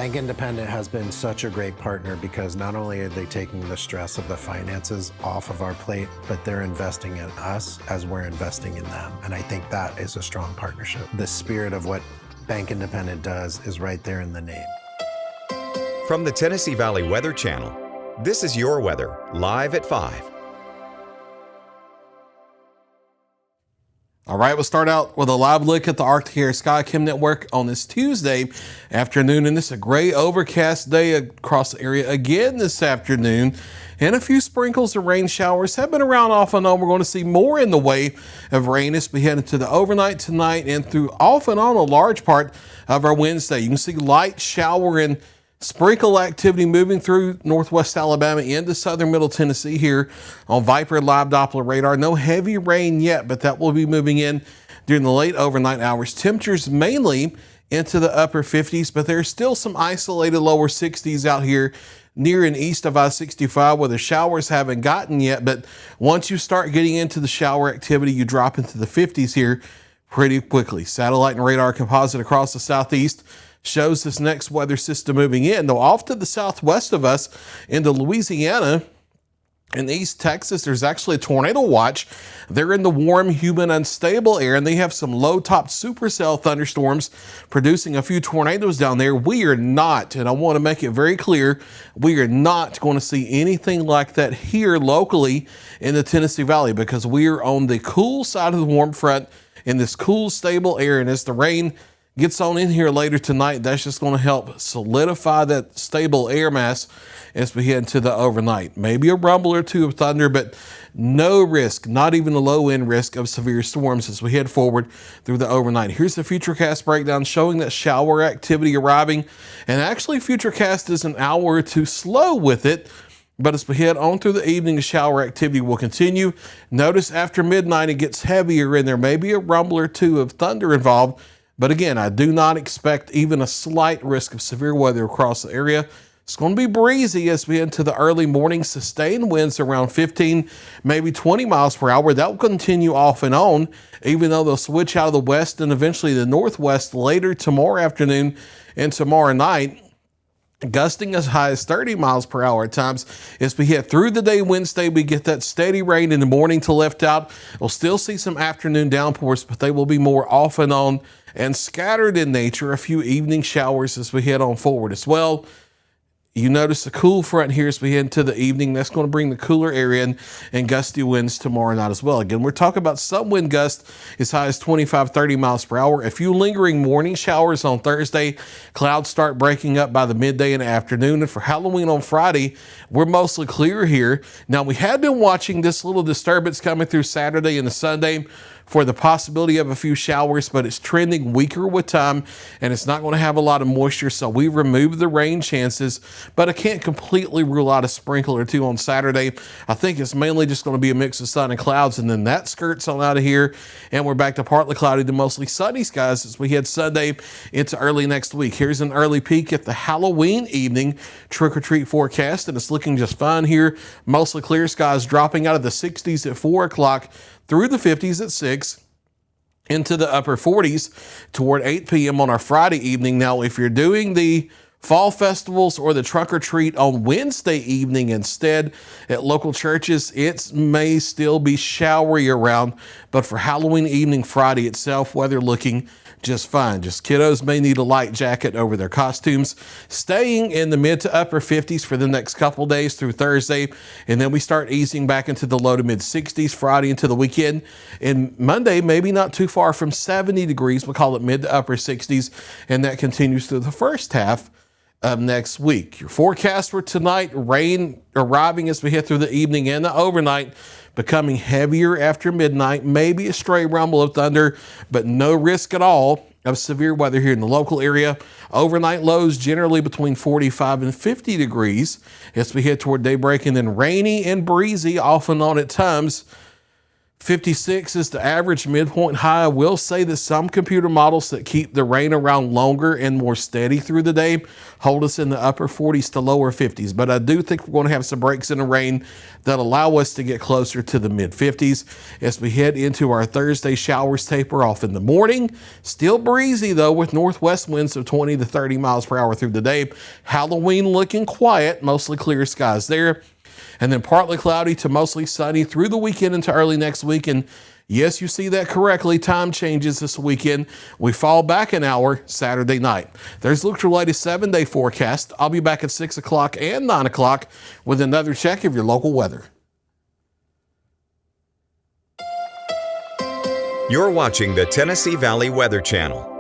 Bank Independent has been such a great partner because not only are they taking the stress of the finances off of our plate, but they're investing in us as we're investing in them. And I think that is a strong partnership. The spirit of what Bank Independent does is right there in the name. From the Tennessee Valley Weather Channel, this is your weather, live at 5. All right, we'll start out with a live look at the Arctic Air Sky Chem Network on this Tuesday afternoon. And it's a gray overcast day across the area again this afternoon. And a few sprinkles of rain showers have been around off and on. We're going to see more in the way of rain as we head into the overnight tonight and through off and on a large part of our Wednesday. You can see light shower and sprinkle activity moving through northwest Alabama into southern middle Tennessee here on Viper Live Doppler radar. No heavy rain yet, but that will be moving in during the late overnight hours. Temperatures mainly into the upper 50s, but there's still some isolated lower 60s out here near and east of I-65 where the showers haven't gotten yet. But once you start getting into the shower activity, you drop into the 50s here pretty quickly. Satellite and radar composite across the southeast shows this next weather system moving in, though off to the southwest of us into Louisiana and East Texas, there's actually a tornado watch. They're in the warm, humid, unstable air, and they have some low-topped supercell thunderstorms producing a few tornadoes down there. We are not, and I want to make it very clear, we are not going to see anything like that here locally in the Tennessee Valley because we are on the cool side of the warm front in this cool, stable air, and as the rain gets on in here later tonight, that's just going to help solidify that stable air mass as we head into the overnight. Maybe a rumble or two of thunder, but no risk, not even a low-end risk of severe storms as we head forward through the overnight. Here's the Futurecast breakdown showing that shower activity arriving, and actually Futurecast is an hour or two slow with it. But as we head on through the evening, the shower activity will continue. Notice after midnight, it gets heavier and there may be a rumble or two of thunder involved. But again, I do not expect even a slight risk of severe weather across the area. It's going to be breezy as we head into the early morning. Sustained winds around 15, maybe 20 miles per hour. That will continue off and on, even though they'll switch out of the west and eventually the northwest later tomorrow afternoon and tomorrow night, gusting as high as 30 miles per hour at times. As we head through the day Wednesday, we get that steady rain in the morning to left out. We'll still see some afternoon downpours, but they will be more off and on and scattered in nature. A few evening showers as we head on forward as well. You notice the cool front here as we head into the evening. That's going to bring the cooler air in and gusty winds tomorrow night as well. Again, we're talking about some wind gusts as high as 25, 30 miles per hour. A few lingering morning showers on Thursday. Clouds start breaking up by the midday and afternoon. And for Halloween on Friday, we're mostly clear here. Now, we had been watching this little disturbance coming through Saturday and the Sunday for the possibility of a few showers, but it's trending weaker with time and it's not going to have a lot of moisture. So we removed the rain chances, but I can't completely rule out a sprinkle or two on Saturday. I think it's mainly just going to be a mix of sun and clouds, and then that skirts on out of here and we're back to partly cloudy to mostly sunny skies as we head Sunday into early next week. Here's an early peek at the Halloween evening trick-or-treat forecast, and it's looking just fine here. Mostly clear skies dropping out of the 60s at 4 o'clock through the 50s at 6, into the upper 40s toward 8 p.m. on our Friday evening. Now, if you're doing the fall festivals or the trunk or treat on Wednesday evening instead at local churches, it may still be showery around, but for Halloween evening Friday itself, weather looking just fine. Just kiddos may need a light jacket over their costumes. Staying in the mid to upper 50s for the next couple days through Thursday, and then we start easing back into the low to mid 60s Friday into the weekend. And Monday, maybe not too far from 70 degrees. We'll call it mid to upper 60s, and that continues through the first half of next week. Your forecast for tonight: rain arriving as we head through the evening and the overnight, becoming heavier after midnight, maybe a stray rumble of thunder, but no risk at all of severe weather here in the local area. Overnight lows generally between 45 and 50 degrees as we head toward daybreak, and then rainy and breezy off and on at times 56 is the average midpoint high. I will say that some computer models that keep the rain around longer and more steady through the day hold us in the upper 40s to lower 50s. But I do think we're going to have some breaks in the rain that allow us to get closer to the mid 50s as we head into our Thursday. Showers taper off in the morning. Still breezy though, with northwest winds of 20 to 30 miles per hour through the day. Halloween looking quiet, mostly clear skies there. And then partly cloudy to mostly sunny through the weekend into early next week. And yes, you see that correctly. Time changes this weekend. We fall back an hour Saturday night. There's look at your latest 7-day forecast. I'll be back at 6 o'clock and 9 o'clock with another check of your local weather. You're watching the Tennessee Valley Weather Channel.